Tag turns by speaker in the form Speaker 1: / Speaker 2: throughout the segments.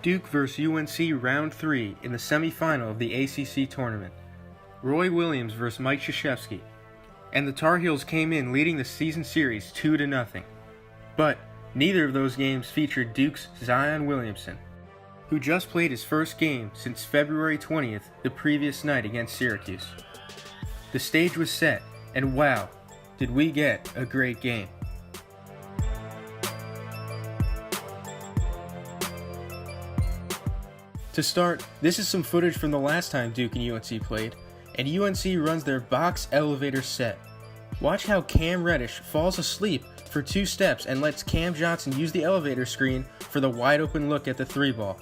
Speaker 1: Duke vs. UNC Round 3 in the semi-final of the ACC tournament. Roy Williams vs. Mike Krzyzewski. And the Tar Heels came in leading the season series 2-0. But neither of those games featured Duke's Zion Williamson, who just played his first game since February 20th, the previous night against Syracuse. The stage was set, and wow, did we get a great game. To start, this is some footage from the last time Duke and UNC played, and UNC runs their box elevator set. Watch how Cam Reddish falls asleep for 2 steps and lets Cam Johnson use the elevator screen for the wide open look at the 3 ball.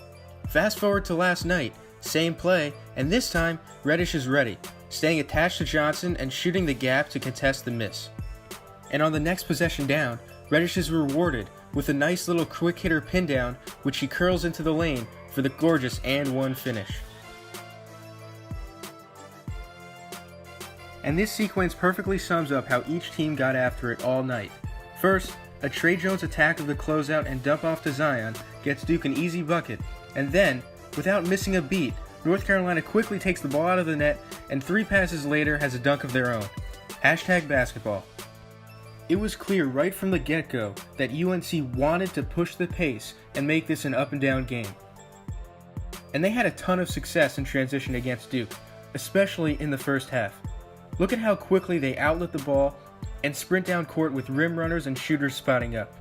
Speaker 1: Fast forward to last night, same play, and this time Reddish is ready, staying attached to Johnson and shooting the gap to contest the miss. And on the next possession down, Reddish is rewarded with a nice little quick hitter pin down, which he curls into the lane for the gorgeous and one finish. And this sequence perfectly sums up how each team got after it all night. First, a Trey Jones attack of the closeout and dump off to Zion gets Duke an easy bucket, and then, without missing a beat, North Carolina quickly takes the ball out of the net and 3 passes later has a dunk of their own. #basketball. It was clear right from the get-go that UNC wanted to push the pace and make this an up-and-down game. And they had a ton of success in transition against Duke, especially in the first half. Look at how quickly they outlet the ball and sprint down court with rim runners and shooters spotting up.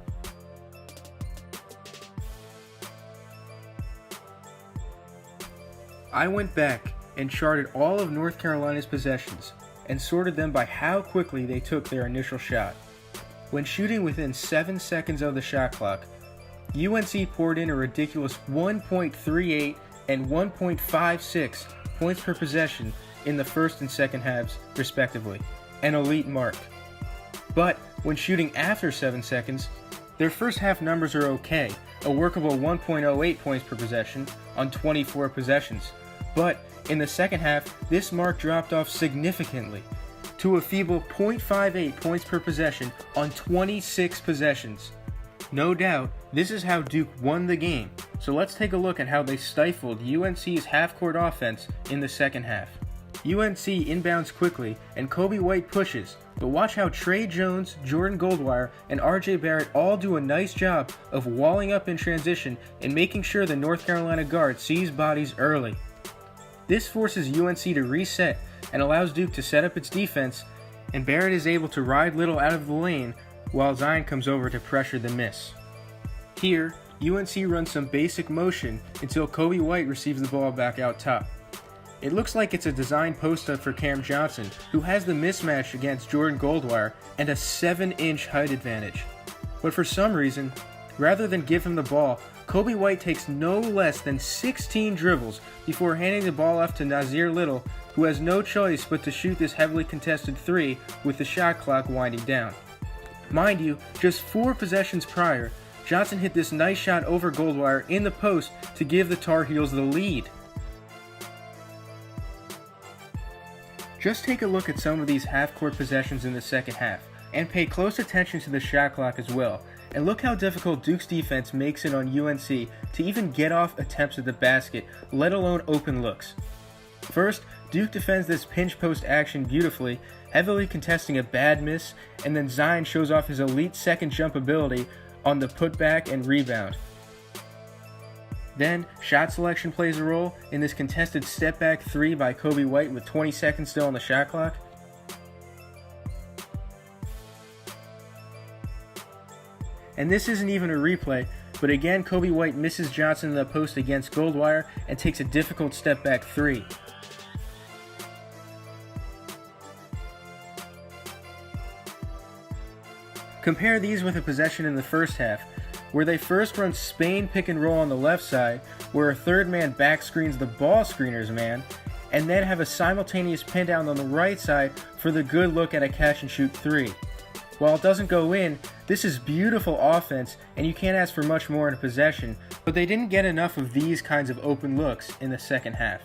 Speaker 1: I went back and charted all of North Carolina's possessions and sorted them by how quickly they took their initial shot. When shooting within 7 seconds of the shot clock, UNC poured in a ridiculous 1.38 and 1.56 points per possession in the first and second halves, respectively, an elite mark. But when shooting after 7 seconds, their first half numbers are okay, a workable 1.08 points per possession on 24 possessions. But in the second half, this mark dropped off significantly to a feeble 0.58 points per possession on 26 possessions. No doubt, this is how Duke won the game, so let's take a look at how they stifled UNC's half-court offense in the second half. UNC inbounds quickly, and Coby White pushes, but watch how Trey Jones, Jordan Goldwire, and RJ Barrett all do a nice job of walling up in transition and making sure the North Carolina guard sees bodies early. This forces UNC to reset and allows Duke to set up its defense, and Barrett is able to ride Little out of the lane while Zion comes over to pressure the miss. Here, UNC runs some basic motion until Coby White receives the ball back out top. It looks like it's a design post-up for Cam Johnson, who has the mismatch against Jordan Goldwire and a 7-inch height advantage. But for some reason, rather than give him the ball, Coby White takes no less than 16 dribbles before handing the ball off to Nassir Little, who has no choice but to shoot this heavily contested 3 with the shot clock winding down. Mind you, just 4 possessions prior, Johnson hit this nice shot over Goldwire in the post to give the Tar Heels the lead. Just take a look at some of these half-court possessions in the second half, and pay close attention to the shot clock as well, and look how difficult Duke's defense makes it on UNC to even get off attempts at the basket, let alone open looks. First, Duke defends this pinch post action beautifully, heavily contesting a bad miss, and then Zion shows off his elite second jump ability on the putback and rebound. Then, shot selection plays a role in this contested step-back 3 by Coby White with 20 seconds still on the shot clock. And this isn't even a replay, but again Coby White misses Johnson in the post against Goldwire and takes a difficult step-back 3. Compare these with a possession in the first half, where they first run Spain pick and roll on the left side, where a third man back screens the ball screener's man, and then have a simultaneous pin down on the right side for the good look at a catch and shoot 3. While it doesn't go in, this is beautiful offense and you can't ask for much more in a possession, but they didn't get enough of these kinds of open looks in the second half.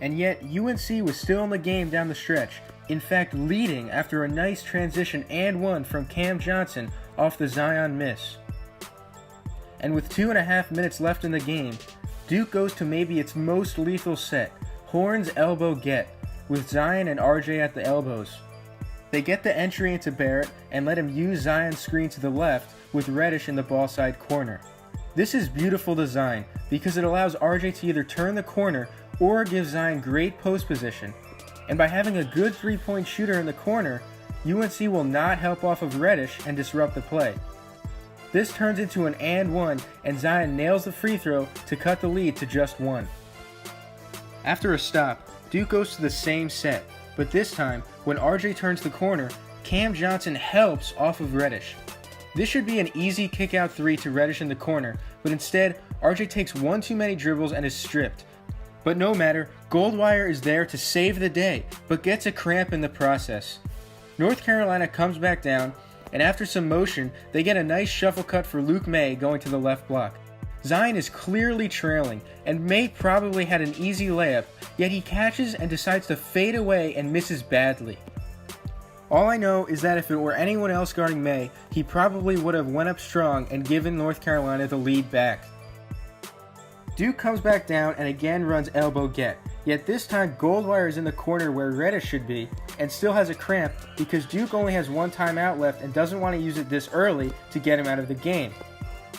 Speaker 1: And yet UNC was still in the game down the stretch, in fact leading after a nice transition and one from Cam Johnson off the Zion miss. And with 2.5 minutes left in the game, Duke goes to maybe its most lethal set, Horn's elbow get, with Zion and RJ at the elbows. They get the entry into Barrett and let him use Zion's screen to the left with Reddish in the ball side corner. This is beautiful design because it allows RJ to either turn the corner or give Zion great post position. And by having a good three-point shooter in the corner, UNC will not help off of Reddish and disrupt the play. This turns into an and one, and Zion nails the free throw to cut the lead to just one. After a stop, Duke goes to the same set, but this time, when RJ turns the corner, Cam Johnson helps off of Reddish. This should be an easy kick-out three to Reddish in the corner, but instead, RJ takes one too many dribbles and is stripped. But no matter, Goldwire is there to save the day, but gets a cramp in the process. North Carolina comes back down, and after some motion, they get a nice shuffle cut for Luke May going to the left block. Zion is clearly trailing, and May probably had an easy layup, yet he catches and decides to fade away and misses badly. All I know is that if it were anyone else guarding May, he probably would have went up strong and given North Carolina the lead back. Duke comes back down and again runs elbow get, yet this time Goldwire is in the corner where Reddish should be, and still has a cramp because Duke only has one timeout left and doesn't want to use it this early to get him out of the game.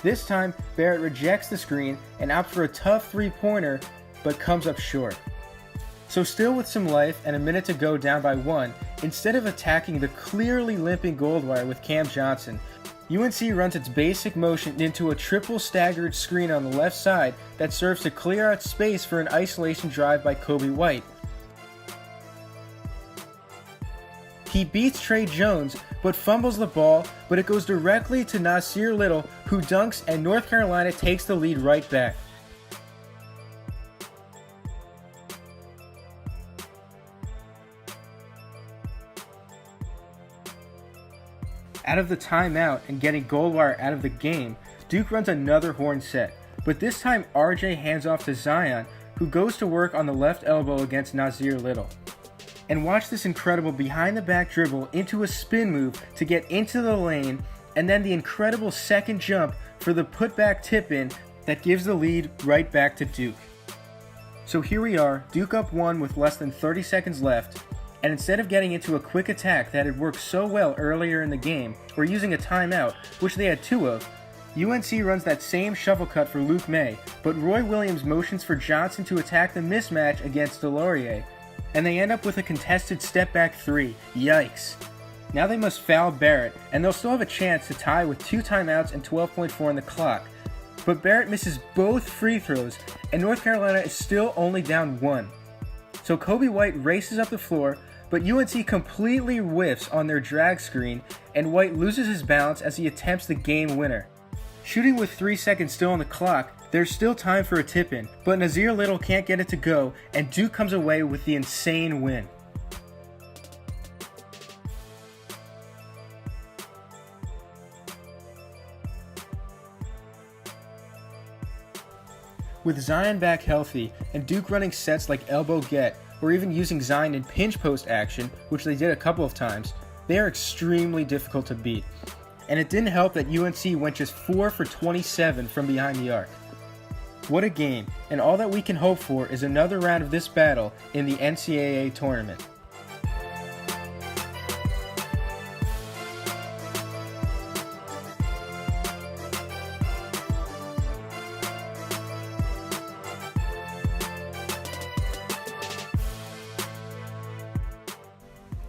Speaker 1: This time, Barrett rejects the screen and opts for a tough three-pointer, but comes up short. So still with some life and a minute to go down by one, instead of attacking the clearly limping Goldwire with Cam Johnson, UNC runs its basic motion into a triple staggered screen on the left side that serves to clear out space for an isolation drive by Kobe White. He beats Trey Jones, but fumbles the ball, but it goes directly to Nasir Little, who dunks, and North Carolina takes the lead right back. Out of the timeout and getting Goldwire out of the game, Duke runs another horn set, but this time RJ hands off to Zion, who goes to work on the left elbow against Nasir Little. And watch this incredible behind-the-back dribble into a spin move to get into the lane, and then the incredible second jump for the putback tip-in that gives the lead right back to Duke. So here we are, Duke up one with less than 30 seconds left, and instead of getting into a quick attack that had worked so well earlier in the game, or using a timeout, which they had two of, UNC runs that same shuffle cut for Luke May, but Roy Williams motions for Johnson to attack the mismatch against Delorier, and they end up with a contested step-back three. Yikes. Now they must foul Barrett, and they'll still have a chance to tie with 2 timeouts and 12.4 on the clock. But Barrett misses both free throws, and North Carolina is still only down 1. So Kobe White races up the floor, but UNC completely whiffs on their drag screen, and White loses his balance as he attempts the game winner. Shooting with 3 seconds still on the clock, there's still time for a tip-in, but Nasir Little can't get it to go, and Duke comes away with the insane win. With Zion back healthy, and Duke running sets like elbow get, or even using Zion in pinch post action, which they did a couple of times, they are extremely difficult to beat. And it didn't help that UNC went just 4 for 27 from behind the arc. What a game, and all that we can hope for is another round of this battle in the NCAA tournament.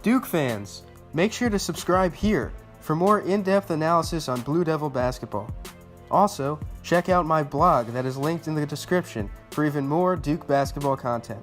Speaker 1: Duke fans, make sure to subscribe here for more in-depth analysis on Blue Devil basketball. Also, check out my blog that is linked in the description for even more Duke basketball content.